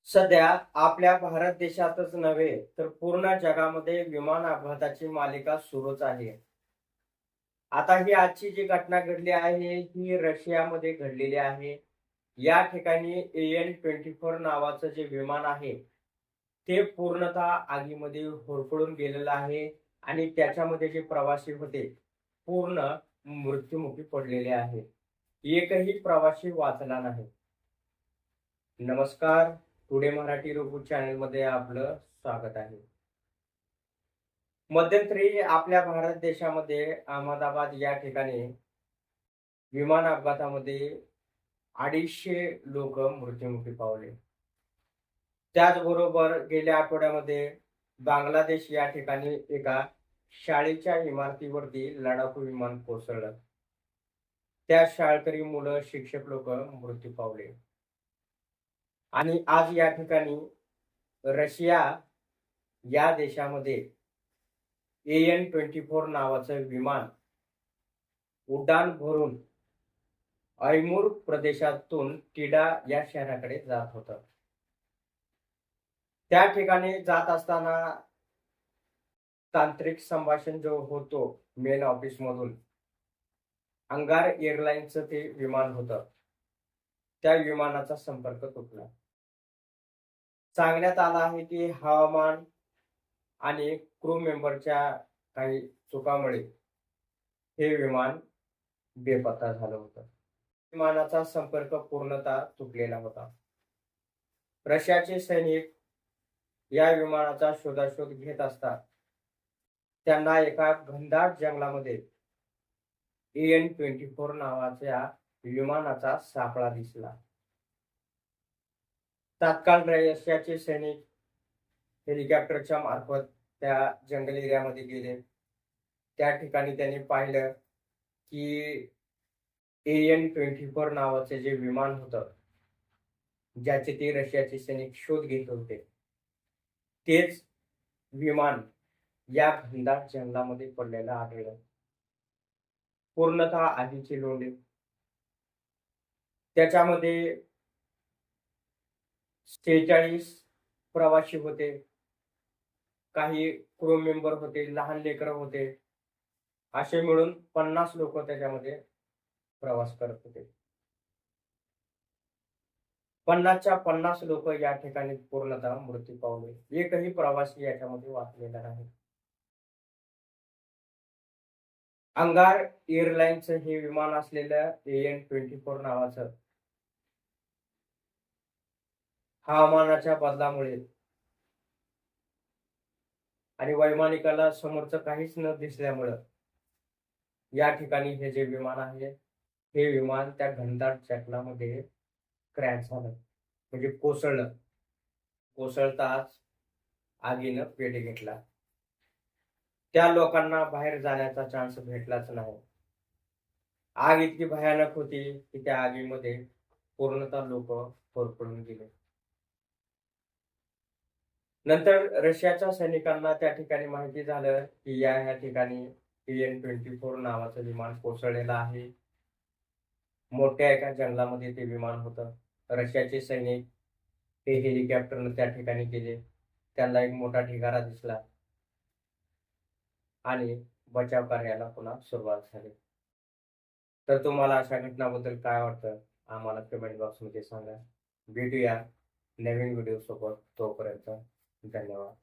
सध्या आपल्या भारत देशातच नव्हे तर पूर्ण जगामध्ये विमान अपघाताची मालिका सुरूच आहे. आता ही आजची जी घटना घडली आहे ही रशियामध्ये घडलेली आहे. या ठिकाणी AN-24 नावाचं जे विमान आहे ते पूर्णतः आगीमध्ये होरपळून गेलेलं आहे आणि त्याच्यामध्ये जे प्रवासी होते पूर्ण मृत्युमुखी पडलेले आहेत. एकही प्रवासी वाचला नाही. नमस्कार. टुडे मराठी रोबोट चॅनलमध्ये आपलं स्वागत आहे. मध्यंतरी आपल्या भारत देशामध्ये अहमदाबाद या ठिकाणी विमान अपघातामध्ये 250 लोक मृत्युमुखी पावले. त्याचबरोबर गेल्या आठवड्यामध्ये बांगलादेश या ठिकाणी एका शाळेच्या इमारतीवरती लढाऊ विमान कोसळलं. त्या शाळकरी मुलं, शिक्षक लोक मृत्यू पावले. आणि आज या ठिकाणी रशिया या देशामध्ये AN-24 नावाचं विमान उड्डाण भरून ऐमूर प्रदेशातून टिडा या शहराकडे जात होतं. त्या ठिकाणी जात असताना तांत्रिक संभाषण जो होतो मेन ऑफिस मधून अंगार एअरलाइन्सचं ते विमान होतं. त्या विमानाचा संपर्क तुटला. सांगण्यात आलं आहे की हवामान आणि क्रू मेंबरच्या काही चुकामुळे हे विमान बेपत्ता झालं होतं. विमानाचा संपर्क पूर्णतः तुटलेला होता. रशियाचे सैनिक या विमानाचा शोधाशोध घेत असतात त्यांना एका घनदाट जंगलामध्ये AN-24 नावाच्या विमानाचा सापळा दिसला. तात्काळ रशियाचे सैनिक हेलिकॉप्टरच्या मार्फत त्या जंगल एरियामध्ये गेले. त्या ठिकाणी त्यांनी पाहिलं की AN-24 नावाचे जे विमान होतं ज्याचे ते रशियाचे सैनिक शोध घेत होते तेच विमान या घनदाट जंगलामध्ये पडलेलं आढळलं. पूर्णतः आगीची लोंढे. त्याच्यामध्ये 46 प्रवासी होते, काही क्रू मेंबर होते, लहान लेकरं होते. असे मिळून 50 लोक त्याच्यामध्ये प्रवास करत होते. 50च्या 50 लोक या ठिकाणी पूर्णतः मृत्यू पावले. एकही प्रवासी याच्यामध्ये वाचलेला नाही. अंगार एअरलाइन्सचं हे विमान असलेलं AN-24 नावाचं हवामानाच्या बदलामुळे आणि वैमानिकाला समोरचं काहीच न दिसल्यामुळं या ठिकाणी हे जे विमान आहे हे विमान त्या घनदाट जंगलामध्ये क्रॅश झालं, म्हणजे कोसळलं. कोसळताच आगीनं पेट घेतला. त्या लोकांना बाहेर जाण्याचा चान्स भेटलाच नाही. आग इतकी भयानक होती की त्या आगीमध्ये पूर्णतः लोक होरपळून गेले. नंतर रशियाच्या सैनिकांना त्या ठिकाणी माहिती झालं की या ठिकाणी AN-24 नावाचं विमान कोसळलेलं आहे. मोठ्या एका जंगलामध्ये ते विमान होतं. रशियाचे सैनिक हे हेलिकॉप्टरनं त्या ठिकाणी गेले. त्यांना एक मोठा ढिगारा दिसला आणि बचाव कार्याला पुन्हा सुरुवात झाली. तर तुम्हाला अशा घटनाबद्दल काय वाटतं आम्हाला कमेंट बॉक्समध्ये सांगा. भेटूया नवीन व्हिडिओ सोबत. तोपर्यंत धन्यवाद.